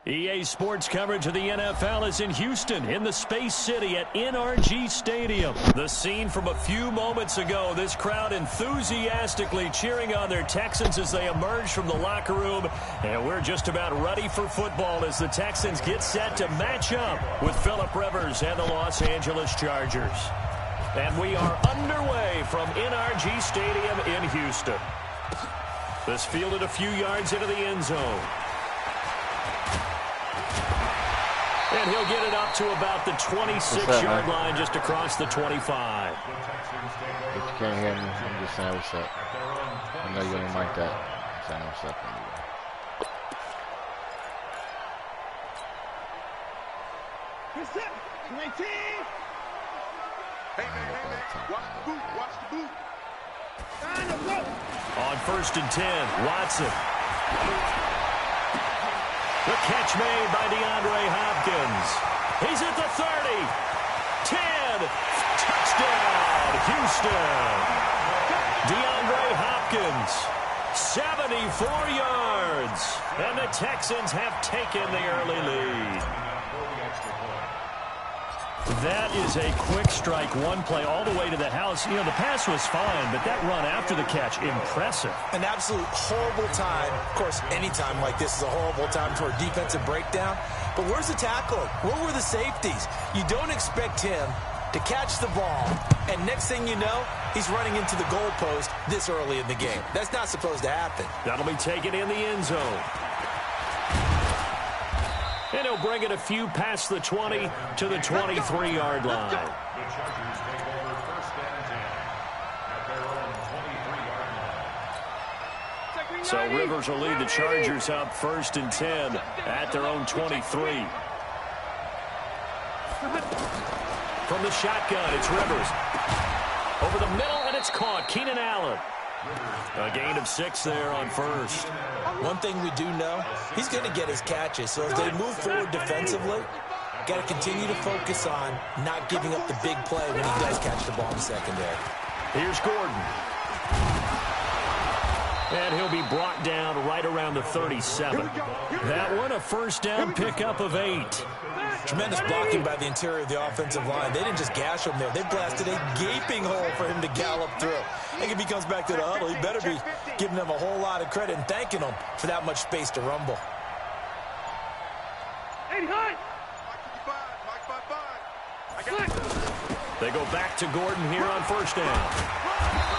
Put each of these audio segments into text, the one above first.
EA Sports coverage of the NFL is in Houston, in the Space City at NRG Stadium. The scene from a few moments ago, this crowd enthusiastically cheering on their Texans as they emerge from the locker room. And we're just about ready for football as the Texans get set to match up with Phillip Rivers and the Los Angeles Chargers. And we are underway from NRG Stadium in Houston. This fielded a few yards into the end zone. And he'll get it up to about the 26-yard line, just across the 25. If you can't hear me, I'm just saying what's up. I know you ain't like that. I'm saying what's up anyway. What's up? 19. Hey, watch the boot, watch the boot. On 1st and 10, Watson. The catch made by DeAndre Hopkins. He's at the 30. 10. Touchdown, Houston. DeAndre Hopkins, 74 yards. And the Texans have taken the early lead. That is a quick strike, one play all the way to the house. You know, the pass was fine, but that run after the catch, impressive. An absolute horrible time. Of course, any time like this is a horrible time for a defensive breakdown. But where's the tackle? Where were the safeties? You don't expect him to catch the ball, and next thing you know, he's running into the goalpost this early in the game. That's not supposed to happen. That'll be taken in the end zone. And he'll bring it a few past the 20 to the 23-yard line. The Chargers take over 1st and 10 at their own 23-yard line. So Rivers will lead the Chargers up 1st and 10 at their own 23. From the shotgun, it's Rivers. Over the middle, and it's caught. Keenan Allen. A gain of 6 there on 1st. One thing we do know, he's going to get his catches. So as they move forward defensively, got to continue to focus on not giving up the big play when he does catch the ball in the secondary. Here's Gordon. And he'll be brought down right around the 37. That one, a 1st down pickup of 8. Tremendous blocking by the interior of the offensive line. They didn't just gash him there. They blasted a gaping hole for him to gallop through. I think if he comes back to the huddle, he better be giving them a whole lot of credit and thanking them for that much space to rumble. They go back to Gordon here on 1st down.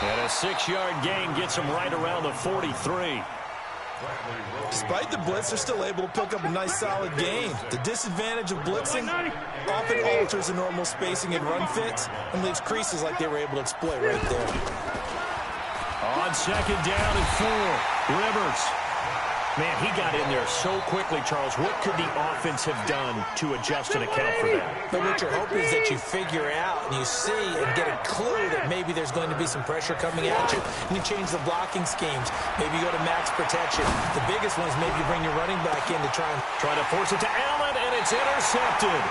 And a 6-yard gain gets him right around the 43. Despite the blitz, they're still able to pick up a nice, solid gain. The disadvantage of blitzing often alters the normal spacing and run fits and leaves creases like they were able to exploit right there. On 2nd down and 4, Rivers. Man, he got in there so quickly, Charles. What could the offense have done to adjust and account for that? But what you're hoping is that you figure out and you see and get a clue that maybe there's going to be some pressure coming at you. And you change the blocking schemes. Maybe you go to max protection. The biggest one is maybe you bring your running back in to try to force it to Allen, and it's intercepted.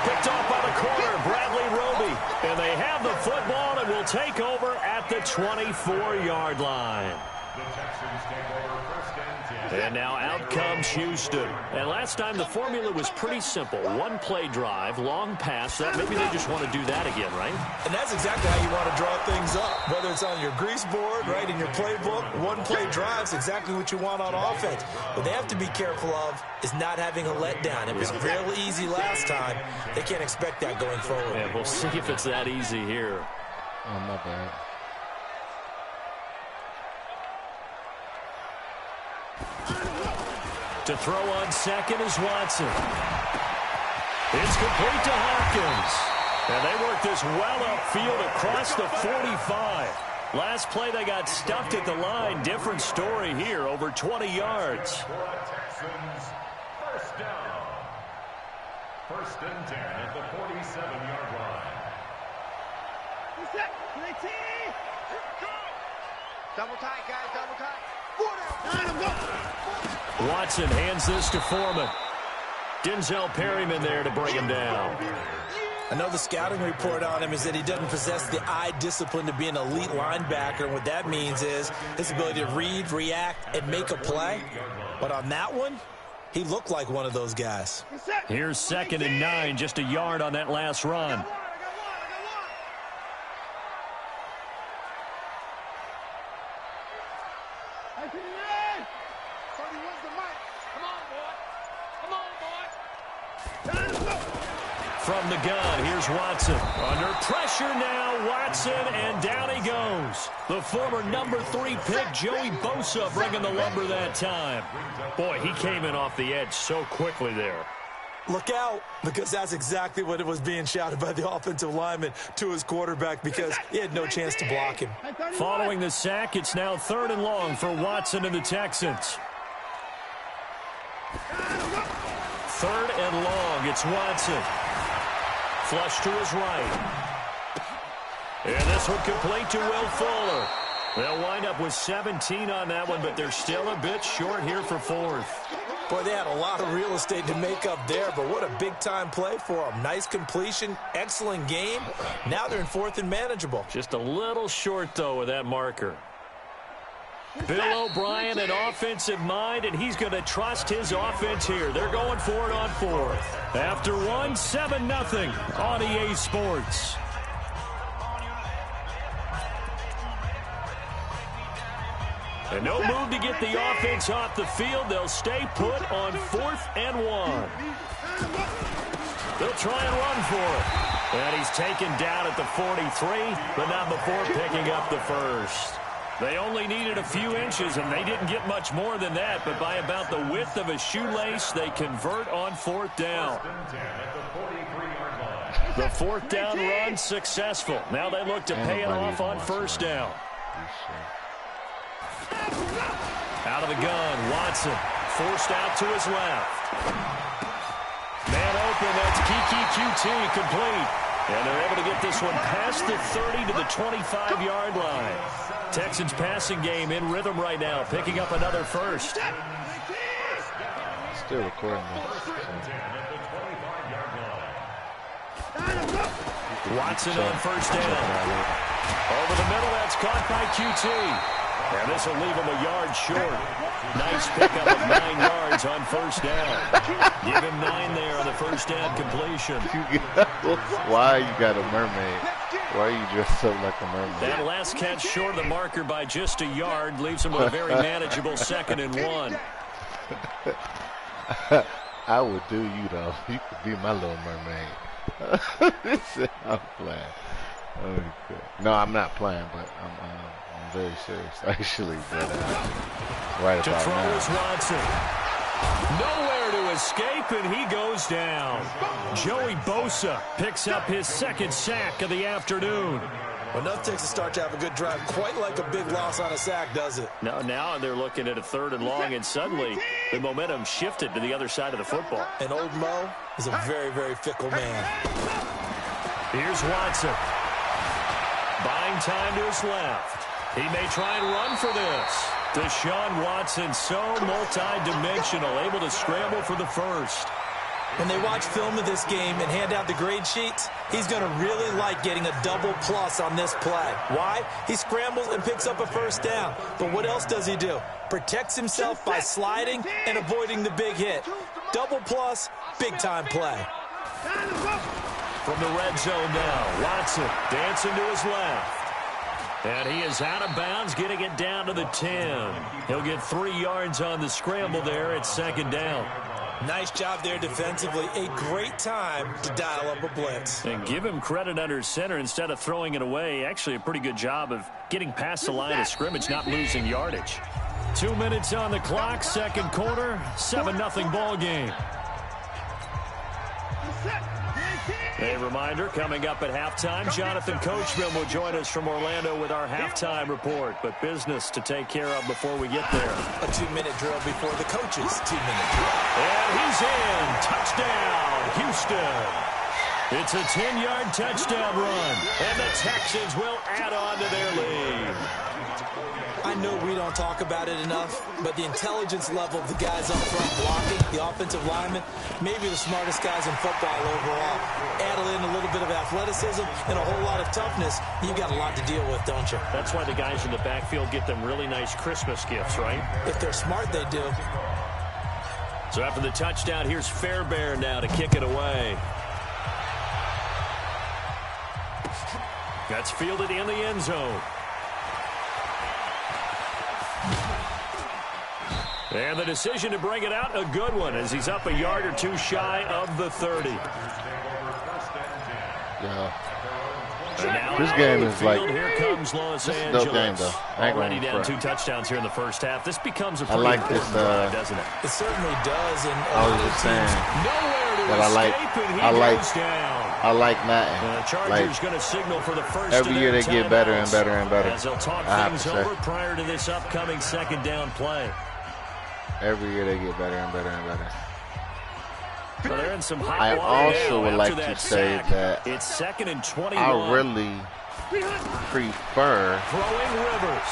Picked off by the corner, Bradley Roby. And they have the football and will take over at the 24-yard line. And now out comes Houston. And last time the formula was pretty simple. One play drive, long pass. That maybe they just want to do that again, right? And that's exactly how you want to draw things up. Whether it's on your grease board, right, in your playbook, one play drive is exactly what you want on offense. What they have to be careful of is not having a letdown. It was real easy last time. They can't expect that going forward. And we'll see if it's that easy here. Oh, my bad. To throw on second is Watson. It's complete to Hopkins. And they work this well upfield across the 45. Last play they got stuffed at the line. Different story here, over 20 yards. First down. First and 10 at the 47-yard line. Double tight, guys, double tight. Watson hands this to Foreman. Denzel Perryman there to bring him down. I know the scouting report on him is that he doesn't possess the eye discipline to be an elite linebacker. And what that means is his ability to read, react, and make a play. But on that one, he looked like one of those guys. Here's 2nd and 9, just a yard on that last run. From the gun, here's Watson. Under pressure now, Watson, and down he goes. The former number 3 pick, Joey Bosa, bringing the lumber that time. Boy, he came in off the edge so quickly there. Look out, because that's exactly what it was being shouted by the offensive lineman to his quarterback, because he had no chance to block him. Following the sack, it's now 3rd and long for Watson and the Texans. 3rd and long, it's Watson. Flush to his right. And this one complete to Will Fuller. They'll wind up with 17 on that one, but they're still a bit short here for 4th. Boy, they had a lot of real estate to make up there, but what a big-time play for them. Nice completion, excellent game. Now they're in 4th and manageable. Just a little short, though, with that marker. Bill O'Brien, an offensive mind, and he's going to trust his offense here. They're going for it on 4th. After 1, 7-0 on EA Sports. And no move to get the offense off the field. They'll stay put on 4th and 1. They'll try and run for it. And he's taken down at the 43, but not before picking up the first. They only needed a few inches, and they didn't get much more than that, but by about the width of a shoelace, they convert on 4th down. The 4th down run successful. Now they look to pay it off on 1st down. Out of the gun, Watson forced out to his left. Man open, that's Kiki QT complete. And they're able to get this one past the 30 to the 25-yard line. Texans passing game in rhythm right now, picking up another first. Still recording Watson on 1st down. Over the middle, that's caught by QT. And this will leave him a yard short. Nice pickup of 9 yards on 1st down. Give him 9 there on the 1st down completion. Why you got a mermaid? Why are you dressed up like a mermaid? That last catch short of the marker by just a yard leaves him with a very manageable 2nd and 1. I would do you, though. You could be my little mermaid. I'm playing. Okay. No, I'm not playing, but I'm very serious, actually. But, right about to throw now. is Watson. Nowhere to escape, and he goes down. Joey Bosa picks up his 2nd sack of the afternoon. Well, enough takes a start to have a good drive. Quite like a big loss on a sack, does it? Now they're looking at a 3rd and long, and suddenly the momentum shifted to the other side of the football. And old Mo is a very, very fickle man. Here's Watson. Buying time to his left. He may try and run for this. Deshaun Watson, so multi-dimensional, able to scramble for the first. When they watch film of this game and hand out the grade sheets, he's going to really like getting a double plus on this play. Why? He scrambles and picks up a first down. But what else does he do? Protects himself by sliding and avoiding the big hit. Double plus, big-time play. From the red zone now, Watson dancing to his left. And he is out of bounds, getting it down to the 10. He'll get 3 yards on the scramble there at second down. Nice job there defensively. A great time to dial up a blitz. And give him credit under center instead of throwing it away. Actually, a pretty good job of getting past the line of scrimmage, not losing yardage. 2 minutes on the clock, second quarter, 7-0 ball game. A reminder, coming up at halftime, Jonathan Coachman will join us from Orlando with our halftime report. But business to take care of before we get there. A 2-minute drill before the coach's 2-minute drill. And he's in. Touchdown, Houston. It's a 10-yard touchdown run. And the Texans will add on to their lead. I know we don't talk about it enough, but the intelligence level of the guys up front blocking, the offensive linemen, maybe the smartest guys in football overall. Add in a little bit of athleticism and a whole lot of toughness, you've got a lot to deal with, don't you? That's why the guys in the backfield get them really nice Christmas gifts, right? If they're smart, they do. So after the touchdown, here's Fairbairn now to kick it away. That's fielded in the end zone. And the decision to bring it out, a good one, as he's up a yard or two shy of the 30. Yeah. This game is like, here comes Los Angeles. No game, though. Already down 2 touchdowns here in the first half. This becomes a pretty like this, drive, doesn't it? It certainly does. And I was just saying that I like Madden. The Chargers going to signal for the first. Every year they get better and better and better. As they'll talk things over prior to this upcoming second down play. Every year they get better and better and better. So they're in some hot I water also would like to say that it's 2nd and 21. I really prefer throwing Rivers.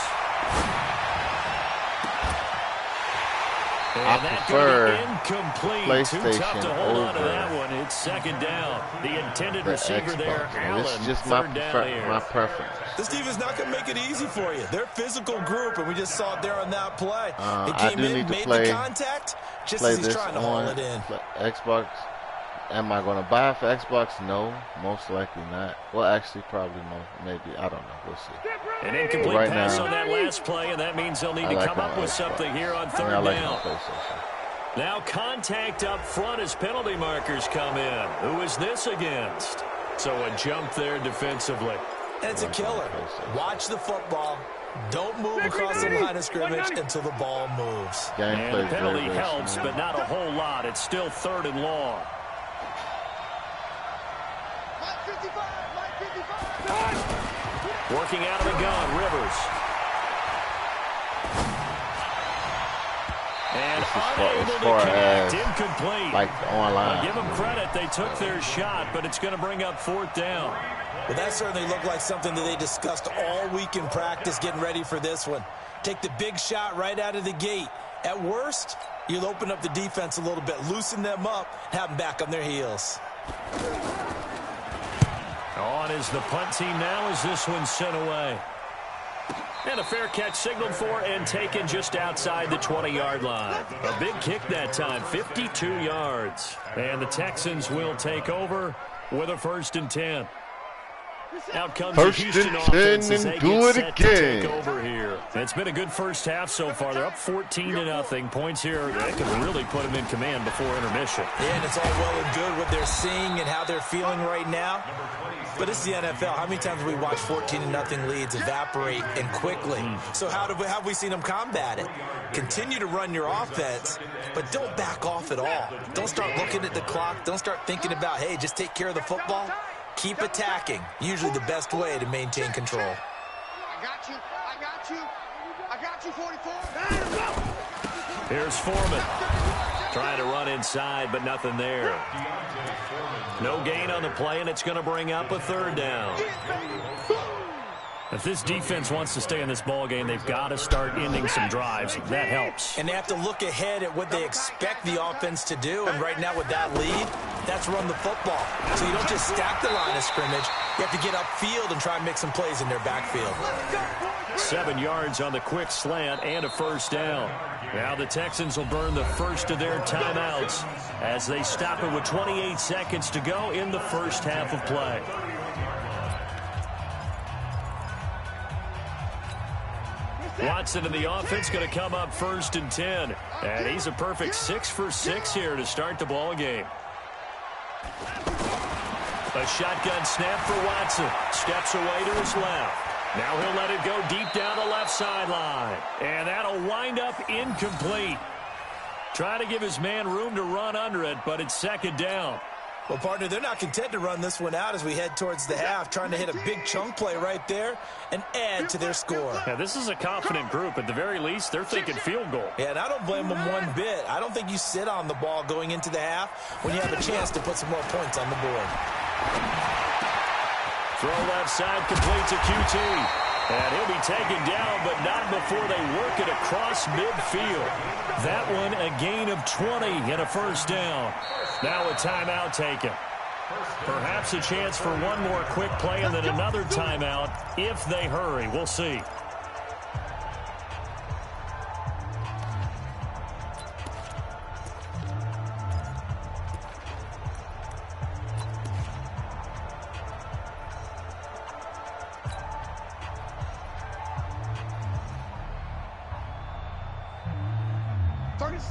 I prefer incomplete. Too tough to hold on to that over one. It's second down. The intended the receiver Xbox. there, Allen. This is just my preference. This team is not going to make it easy for you. They're a physical group, and we just saw it there on that play. They came in, made the contact, just as he's trying to haul it in. Xbox. Am I going to buy it for Xbox? No, most likely not. Well, actually, probably no. Maybe. I don't know. We'll see. An incomplete right pass now, on that last play, and that means they'll need to come up with something here on third down. Now contact up front as penalty markers come in. Who is this against? So a jump there defensively. And it's a killer. Watch the football. Don't move across the line of scrimmage until the ball moves. And the penalty helps, but not a whole lot. It's still 3rd and long. Working out of the gun, Rivers. And unable to connect, incomplete. Like online. Give them credit, they took their shot, but it's going to bring up 4th down. Well, that certainly looked like something that they discussed all week in practice, getting ready for this one. Take the big shot right out of the gate. At worst, you'll open up the defense a little bit, loosen them up, have them back on their heels. On is the punt team now as this one's sent away. And a fair catch signaled for and taken just outside the 20-yard line. A big kick that time, 52 yards. And the Texans will take over with a 1st and 10. Out comes the Houston offense as they get set to take over here. It's been a good first half so far. They're up 14-0. Points here that can really put them in command before intermission. Yeah, and it's all well and good what they're seeing and how they're feeling right now. But it's the NFL. How many times have we watched 14-0 leads evaporate and quickly? So how have we seen them combat it? Continue to run your offense, but don't back off at all. Don't start looking at the clock. Don't start thinking about, hey, just take care of the football. Keep attacking. Usually the best way to maintain control. I got you. I got you. I got you, 44. Here's Foreman. Trying to run inside, but nothing there. No gain on the play, and it's going to bring up a 3rd down. If this defense wants to stay in this ball game, they've got to start ending some drives. That helps. And they have to look ahead at what they expect the offense to do. And right now with that lead, that's run the football. So you don't just stack the line of scrimmage. You have to get upfield and try and make some plays in their backfield. 7 yards on the quick slant and a first down. Now the Texans will burn the first of their timeouts as they stop it with 28 seconds to go in the first half of play. Watson in the offense going to come up 1st and 10. And he's a perfect 6 for 6 here to start the ball game. A shotgun snap for Watson. Steps away to his left. Now he'll let it go deep down the left sideline. And that'll wind up incomplete. Trying to give his man room to run under it, but it's 2nd down. Well, partner, they're not content to run this one out as we head towards the half, trying to hit a big chunk play right there and add to their score. Now, this is a confident group. At the very least, they're thinking field goal. Yeah, and I don't blame them one bit. I don't think you sit on the ball going into the half when you have a chance to put some more points on the board. Throw left side, complete to QT. And he'll be taken down, but not before they work it across midfield. That one a gain of 20 and a first down. Now a timeout taken. Perhaps a chance for one more quick play and then another timeout if they hurry. We'll see.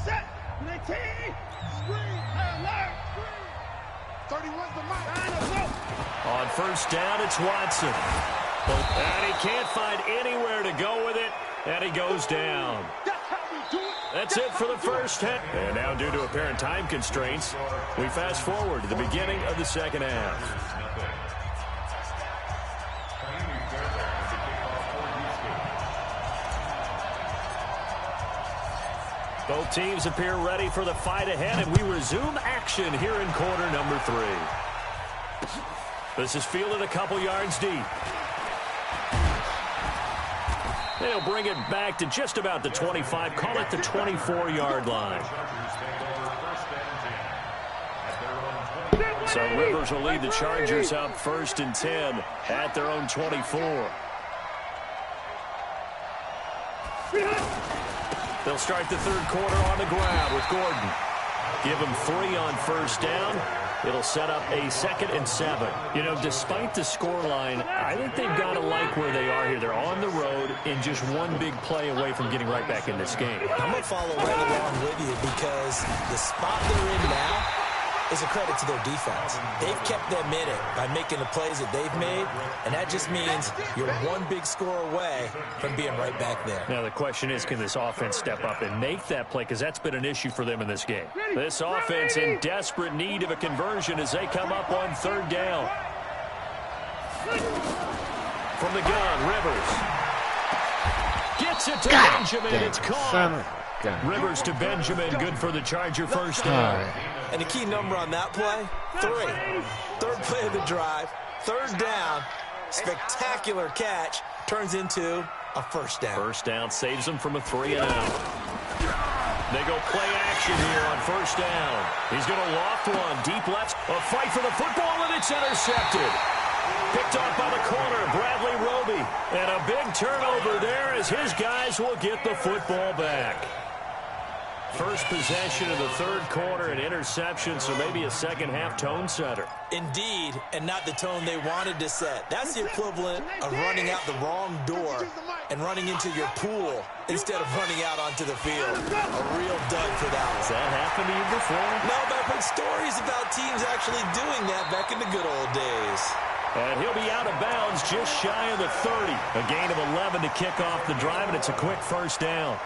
Set, 19, screen, alert, 31's the mark. On first down, it's Watson. And he can't find anywhere to go with it, and he goes down. That's it for the first half. And now, due to apparent time constraints, we fast forward to the beginning of the second half. Both teams appear ready for the fight ahead, and we resume action here in quarter number 3. This is fielded a couple yards deep. They'll bring it back to just about the 25, call it the 24-yard line. So Rivers will lead the Chargers up 1st and 10 at their own 24. They'll start the third quarter on the ground with Gordon. Give him 3 on first down. It'll set up a 2nd and 7. You know, despite the scoreline, I think they've got to like where they are here. They're on the road and just one big play away from getting right back in this game. I'm going to follow right along with you because the spot they're in now is a credit to their defense. They've kept them in it by making the plays that they've made, and that just means you're one big score away from being right back there. Now the question is, can this offense step up and make that play? Because that's been an issue for them in this game. This offense in desperate need of a conversion as they come up on 3rd down. From the gun, Rivers. Gets it to Benjamin. It's caught. Rivers to Benjamin. Good for the Charger first down. And the key number on that play, 3. 3rd play of the drive, 3rd down, spectacular catch, turns into a first down. First down saves them from a 3-and-out. They go play action here on first down. He's going to loft one, deep left, a fight for the football, and it's intercepted. Picked off by the corner, Bradley Roby. And a big turnover there as his guys will get the football back. First possession of the third quarter, an interception, so maybe a second half tone setter. Indeed, and not the tone they wanted to set. That's the equivalent of running out the wrong door and running into your pool instead of running out onto the field. A real dud for that one. Has that happened to you before? No, but I've heard stories about teams actually doing that back in the good old days. And he'll be out of bounds just shy of the 30. A gain of 11 to kick off the drive, and it's a quick first down.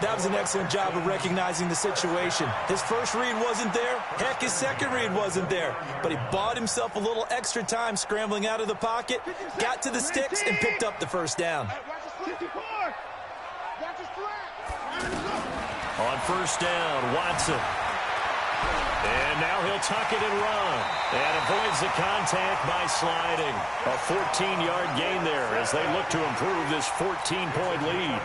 That was an excellent job of recognizing the situation. His first read wasn't there. Heck, his second read wasn't there. But he bought himself a little extra time scrambling out of the pocket, got to the sticks, and picked up the first down. On first down, Watson. And now he'll tuck it and run. And avoids the contact by sliding. A 14-yard gain there as they look to improve this 14-point lead.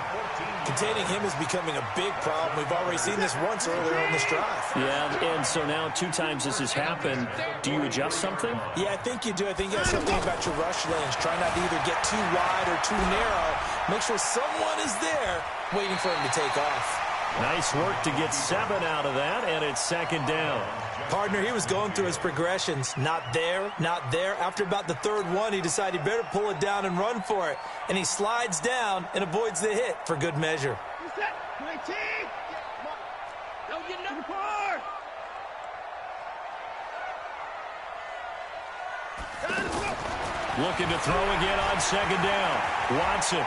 Containing him is becoming a big problem. We've already seen this once earlier on this drive. Yeah, and so now 2 times this has happened. Do you adjust something? Yeah, I think you do. I think you have something about your rush lanes. Try not to either get too wide or too narrow. Make sure someone is there waiting for him to take off. Nice work to get 7 out of that, and it's second down. Partner, he was going through his progressions. Not there, not there. After about the third one, he decided he better pull it down and run for it. And he slides down and avoids the hit for good measure. Looking to throw again on second down. Watson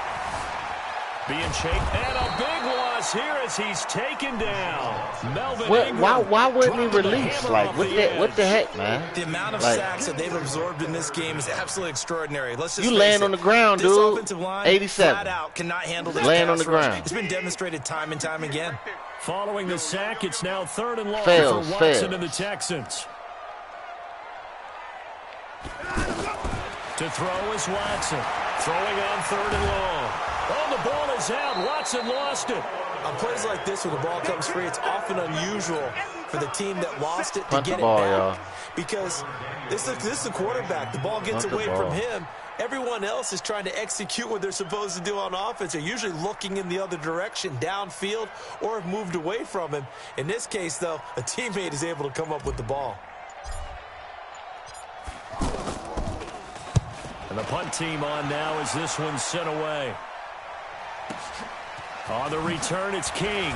being chased. And a big loss here as he's taken down. Melvin Ingram. Why wouldn't he release? Like, what the heck, man? The amount of sacks that they've absorbed in this game is absolutely extraordinary. Let's just you laying on the ground, this dude. Offensive line, 87. flat out, cannot handle this laying on the rush. ground. It's been demonstrated time and time again. Following the sack, it's now 3rd and long for Watson and the Texans. To throw is Watson. Throwing on 3rd and long. Oh, the ball is out. Watson lost it. On plays like this where the ball comes free, it's often unusual for the team that lost it to Punt get the ball, it back. y'all. Because this is the quarterback. The ball gets Punt the away ball. from him. Everyone else is trying to execute what they're supposed to do on offense. They're usually looking in the other direction, downfield, or have moved away from him. In this case, though, a teammate is able to come up with the ball. And the punt team on now as this one's sent away. On the return, it's King.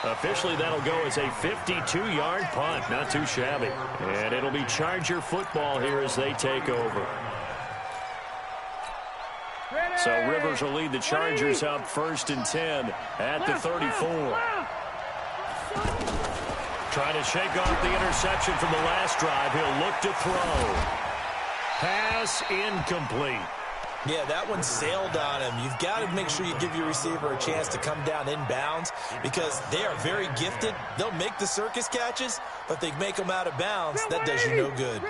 Officially, that'll go as a 52-yard punt. Not too shabby. And it'll be Charger football here as they take over. So Rivers will lead the Chargers up 1st and 10 at the 34. Trying to shake off the interception from the last drive. He'll look to throw. Pass incomplete. Yeah, that one sailed on him. You've got to make sure you give your receiver a chance to come down inbounds because they are very gifted. They'll make the circus catches, but they make them out of bounds. That does you no good.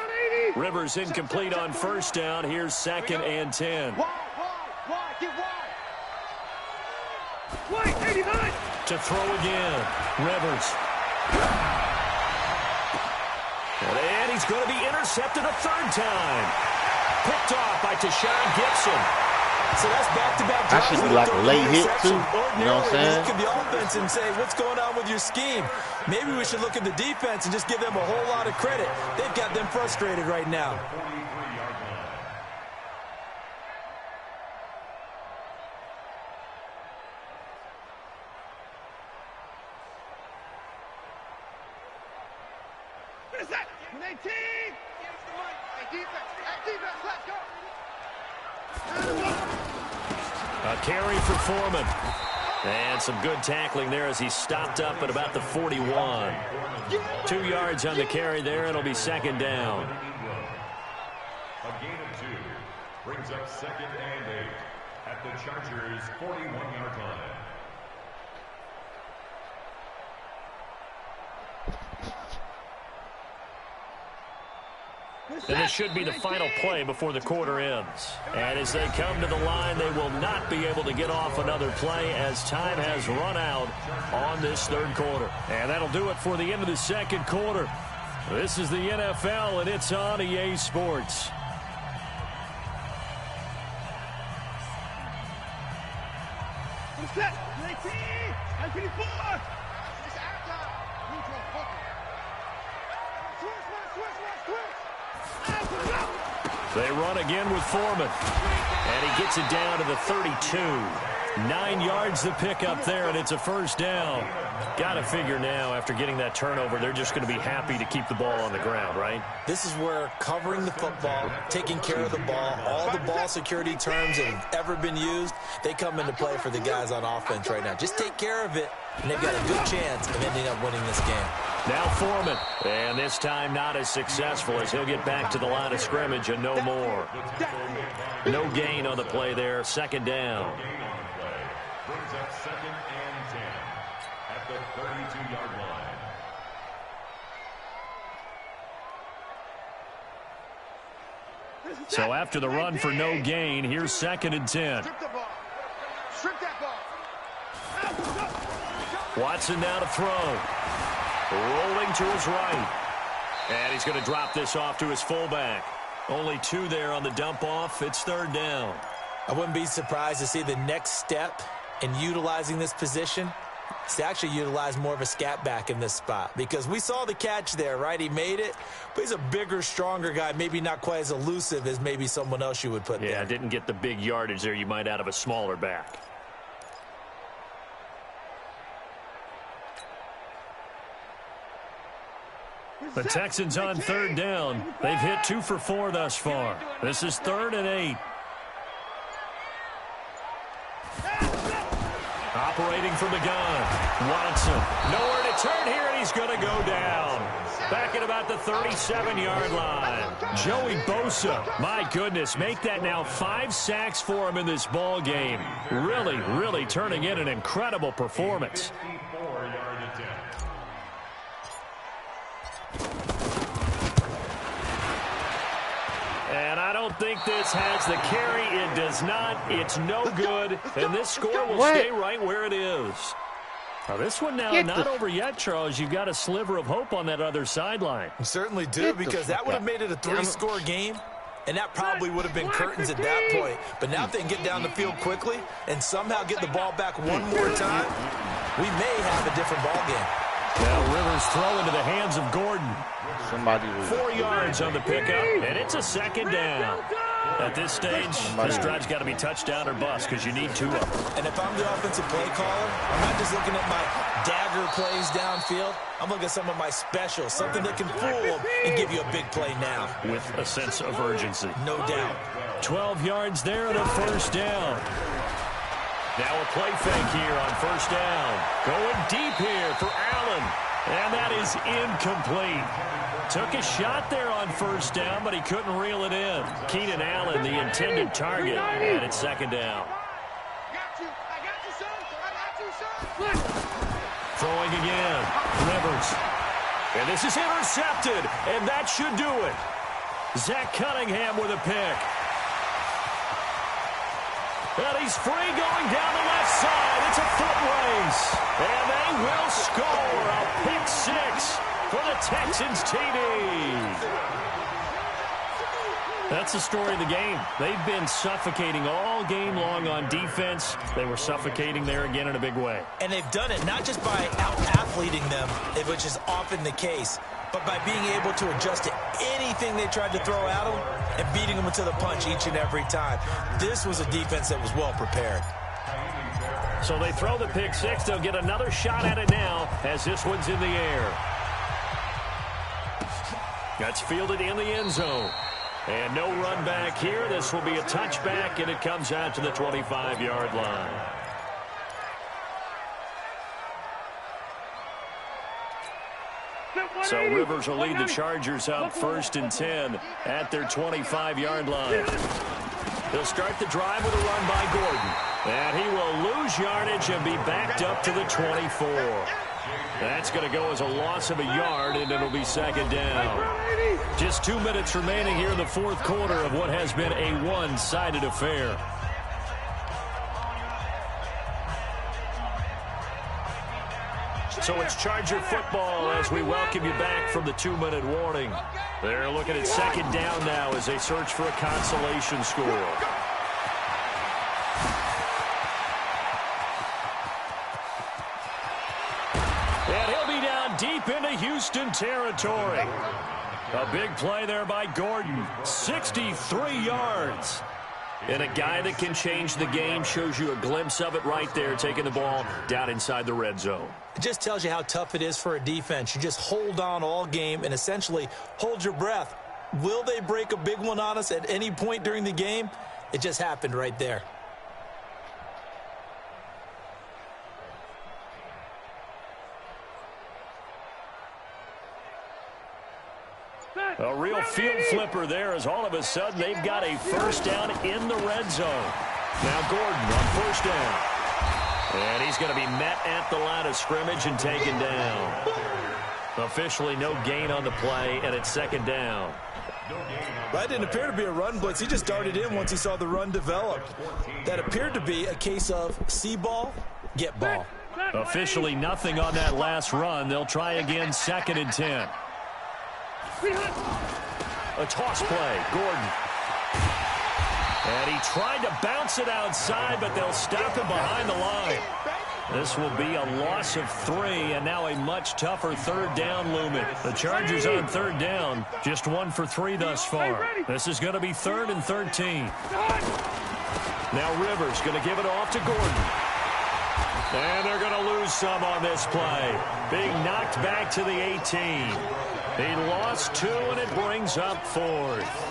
Rivers incomplete on 1st down. Here's 2nd and 10. To throw again. Rivers. And he's going to be intercepted a 3rd time. Picked off by Tashawn Gibson. So that's back-to-back That should be like a late hit, too. You know what I'm saying? Look at the offense and say, what's going on with your scheme? Maybe we should look at the defense and just give them a whole lot of credit. They've got them frustrated right now. A carry for Foreman. And some good tackling there as he stopped up at about the 41. 2 yards on the carry there. It'll be 2nd down. A gain of 2 brings up 2nd and 8 at the Chargers' 41-yard line. And this should be the final play before the quarter ends. And as they come to the line, they will not be able to get off another play as time has run out on this 3rd quarter. And that'll do it for the end of the 2nd quarter. This is the NFL, and it's on EA Sports. They run again with Foreman. And he gets it down to the 32. 9 yards to pick up there, and it's a 1st down. Got to figure now, after getting that turnover, they're just going to be happy to keep the ball on the ground, right? This is where covering the football, taking care of the ball, all the ball security terms that have ever been used, they come into play for the guys on offense right now. Just take care of it, and they've got a good chance of ending up winning this game. Now Foreman, and this time not as successful as he'll get back to the line of scrimmage and no more. No gain on the play there, 2nd down. Brings up 2nd and 10 at the So after the run for no gain, here's 2nd and 10. Strip the ball. Strip that ball. Watson now to throw. Rolling to his right. And he's going to drop this off to his fullback. Only 2 there on the dump off. It's 3rd down. I wouldn't be surprised to see the next step in utilizing this position is to actually utilize more of a scat back in this spot, because we saw the catch there, right? He made it, but he's a bigger, stronger guy, maybe not quite as elusive as maybe someone else you would put there. Yeah, didn't get the big yardage there you might out of a smaller back. The Texans on 3rd down. They've hit 2 for 4 thus far. This is 3rd and 8. Operating from the gun. Watson. Nowhere to turn here, and he's going to go down. Back at about the 37-yard line. Joey Bosa. My goodness, make that now 5 sacks for him in this ball game. Really, really turning in an incredible performance. And I don't think this has the carry. It does not. It's no good. And this score will stay right where it is. Now this one now not over yet, Charles. You've got a sliver of hope on that other sideline. You certainly do, because that would have made it a 3-score game, and that probably would have been curtains at that point. But now if they can get down the field quickly and somehow get the ball back one more time, we may have a different ball game. Now Rivers throw into the hands of Gordon. 4 yards on the pickup, and it's a 2nd down. At this stage, this drive's got to be touchdown or bust, because you need 2 of them. And if I'm the offensive play caller, I'm not just looking at my dagger plays downfield. I'm looking at some of my specials, something that can fool them and give you a big play now. With a sense of urgency. No doubt. 12 yards there and a 1st down. Now a play fake here on 1st down. Going deep here for Allen. And that is incomplete. Took a shot there on 1st down, but he couldn't reel it in. Keenan Allen, the intended target, and it's 2nd down. Throwing again. Rivers. And this is intercepted, and that should do it. Zach Cunningham with a pick. And he's free going down the left side. It's a foot race. And they will score a pick 6 for the Texans TD. That's the story of the game. They've been suffocating all game long on defense. They were suffocating there again in a big way. And they've done it not just by out-athleting them, which is often the case, but by being able to adjust to anything they tried to throw at them and beating them to the punch each and every time. This was a defense that was well prepared. So they throw the pick 6. They'll get another shot at it now as this one's in the air. That's fielded in the end zone. And no run back here. This will be a touchback, and it comes out to the 25-yard line. So Rivers will lead the Chargers up 1st and 10 at their 25-yard line. He'll start the drive with a run by Gordon. And he will lose yardage and be backed up to the 24. That's going to go as a loss of a yard, and it'll be 2nd down. Just 2 minutes remaining here in the 4th quarter of what has been a one-sided affair. So it's Charger football as we welcome you back from the 2-minute warning. They're looking at 2nd down now as they search for a consolation score. And he'll be down deep into Houston territory. A big play there by Gordon. 63 yards. And a guy that can change the game, shows you a glimpse of it right there, taking the ball down inside the red zone. It just tells you how tough it is for a defense. You just hold on all game and essentially hold your breath. Will they break a big one on us at any point during the game? It just happened right there. A real field flipper there, as all of a sudden they've got a 1st down in the red zone. Now Gordon on 1st down. And he's going to be met at the line of scrimmage and taken down. Officially no gain on the play, and it's 2nd down. No gain on That didn't appear to be a run blitz. He just darted in once he saw the run develop. That appeared to be a case of see ball, get ball. Officially nothing on that last run. They'll try again, 2nd and 10. A toss play, Gordon. And he tried to bounce it outside, but they'll stop him behind the line. This will be a loss of 3, and now a much tougher 3rd down looming. The Chargers on 3rd down, just 1 for 3 thus far. This is going to be 3rd and 13. Now Rivers going to give it off to Gordon. And they're going to lose some on this play. Being knocked back to the 18. He lost 2, and it brings up 4th.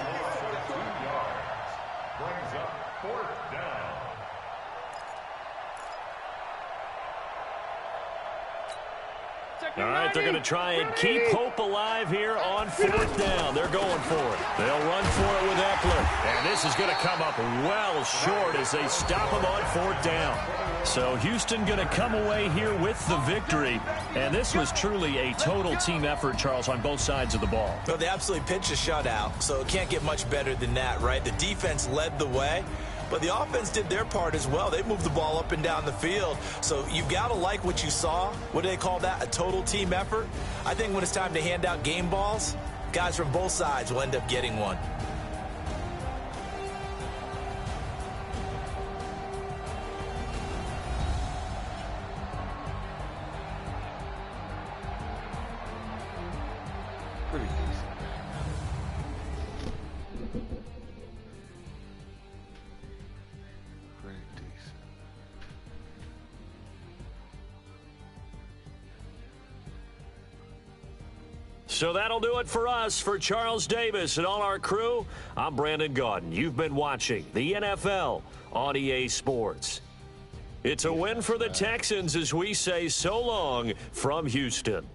All right, they're going to try and keep hope alive here on 4th down. They're going for it. They'll run for it with Eckler. And this is going to come up well short as they stop him on 4th down. So Houston going to come away here with the victory. And this was truly a total team effort, Charles, on both sides of the ball. Well, they absolutely pitched a shutout, so it can't get much better than that, right? The defense led the way, but the offense did their part as well. They moved the ball up and down the field. So you've got to like what you saw. What do they call that? A total team effort? I think when it's time to hand out game balls, guys from both sides will end up getting one. Pretty decent. Pretty decent. So that'll do it for us. For Charles Davis and all our crew, I'm Brandon Gaudin. You've been watching the NFL on EA Sports. It's a win for the Texans as we say so long from Houston.